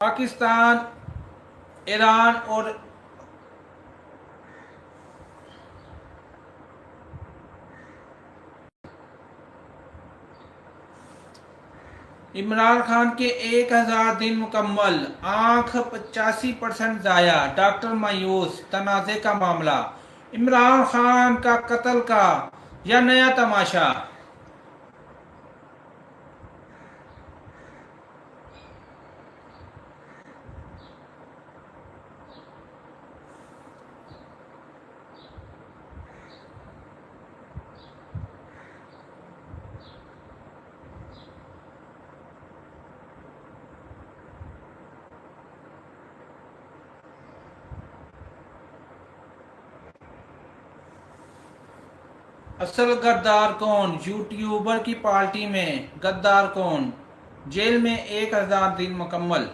Pakistan, Iran और इमरान खान के 1000 दिन मुकम्मल, आंख 85% जाया, डॉक्टर मायूस, तनाज़े का मामला, इमरान खान का कत्ल का या नया तमाशा। असल गद्दार कौन? यूट्यूबर की पार्टी में गद्दार कौन? जेल में 1000 दिन मुकम्मल।